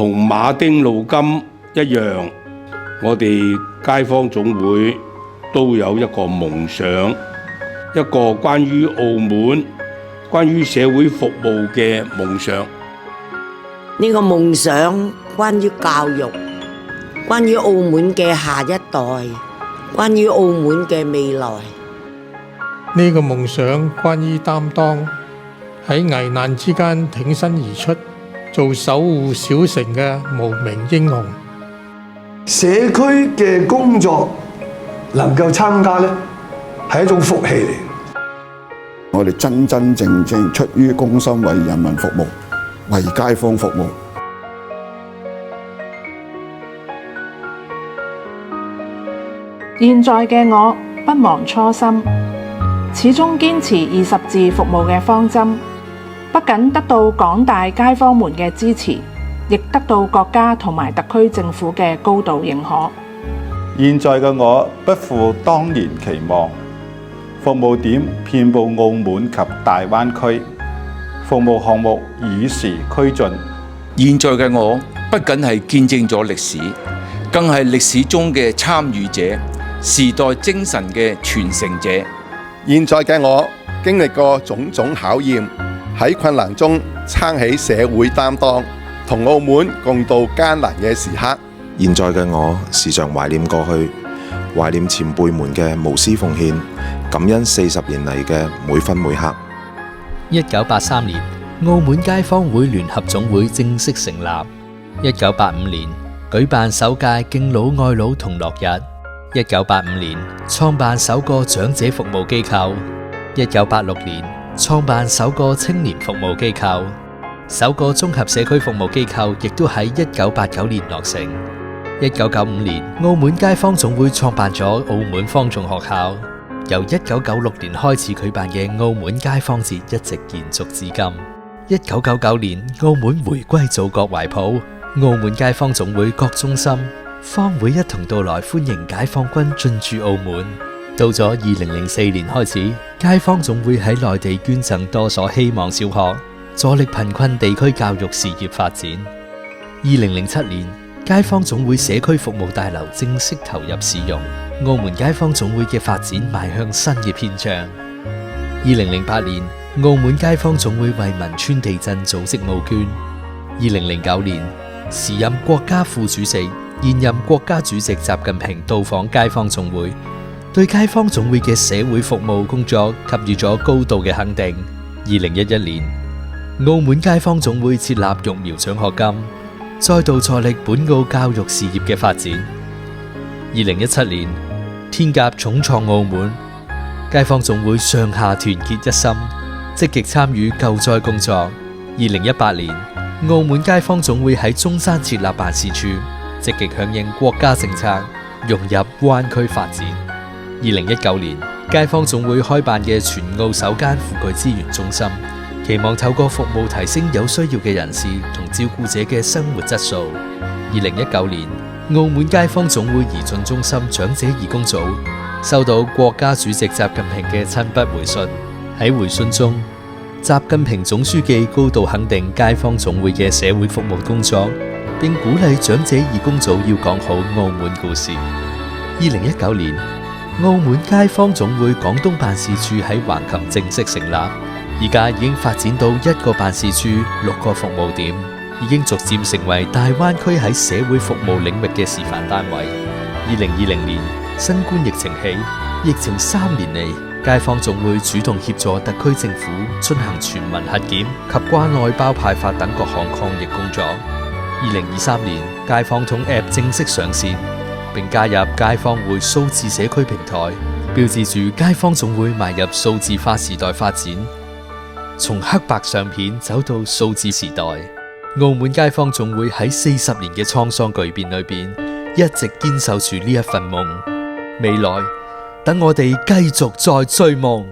同馬丁路金一樣，我哋街坊總會都有一個夢想，一個關於澳門、關於社會服務嘅夢想。呢個夢想關於教育，關於澳門嘅下一代，關於澳門嘅未來。呢個夢想關於擔當，喺危難之間挺身而出，做守護小城嘅無名英雄。社區嘅工作能夠參加呢，係一種福氣嚟。我哋真真正正出於公心，為人民服務，為街坊服務。現在嘅我不忘初心，始終堅持20字服務嘅方針，不僅得到廣大街坊們嘅支持，亦得到國家同埋特區政府嘅高度認可。現在嘅我不負當年期望，服務點遍佈澳門及大灣區，服務項目與時俱進。現在嘅我不僅係見證咗歷史，更係歷史中嘅參與者，時代精神嘅傳承者。現在嘅我經歷過種種考驗，喺困難中撐起社會擔當，同澳門共度艱難嘅時刻。現在嘅我時常懷念過去，懷念前輩們嘅無私奉獻，感恩40年嚟嘅每分每刻。1983年，澳門街坊會聯合總會正式成立。1985年，舉辦首屆敬老愛老同樂日。1985年，創辦首個長者服務機構。1986年，創辦首個青年服務機構。首個綜合社區服務機構亦都喺1989年落成。1995年，澳門街坊總會創辦咗澳門方眾學校。由1996年開始舉辦嘅澳門街坊節一直延續至今。1999年，澳門回歸祖國懷抱，澳門街坊總會各中心、坊會一同到來歡迎解放軍進駐澳門。到咗2004年開始，街坊總會喺內地捐贈多所希望小學，助力貧困地區教育事業發展。2007年，街坊總會社區服務大樓正式投入使用，澳門街坊總會嘅發展邁向新嘅篇章。2008年，澳門街坊總會為汶川地震組織募捐。2009年，時任國家副主席、現任國家主席習近平到訪街坊總會，對街坊總會嘅社會服務工作給予咗高度嘅肯定。2011年，澳門街坊總會設立育苗獎學金，再度助力本澳教育事業嘅發展。2017年，天鴿重創澳門，街坊總會上下團結一心，積極參與救災工作。2018年，澳門街坊總會喺中山設立辦事處，積極響應國家政策，融入灣區發展。2019年，街坊總會開辦嘅全澳首間輔具資源中心，期望透過服務提升有需要嘅人士同照顧者嘅生活質素。2019年，澳門街坊總會怡進中心長者義工組收到國家主席習近平嘅親筆回信。喺回信中，習近平總書記高度肯定街坊總會嘅社會服務工作，並鼓勵長者義工組要講好澳門故事。2019年，澳門街坊總會廣東辦事處喺橫琴正式成立，而家已經發展到1個辦事處、6個服務點，已經逐漸成為大灣區喺社會服務領域嘅示範單位。2020年，新冠疫情起，疫情3年嚟，街坊總會主動協助特區政府進行全民核檢及關愛包派發等各項抗疫工作。2023年，街坊通 App 正式上線，並加入街坊會數字社區平台，標誌住街坊總會邁入數字化時代發展，從黑白相片走到數字時代。澳門街坊總會喺40年嘅滄桑巨變裏邊，一直堅守住呢一份夢。未來，等我哋繼續再追夢。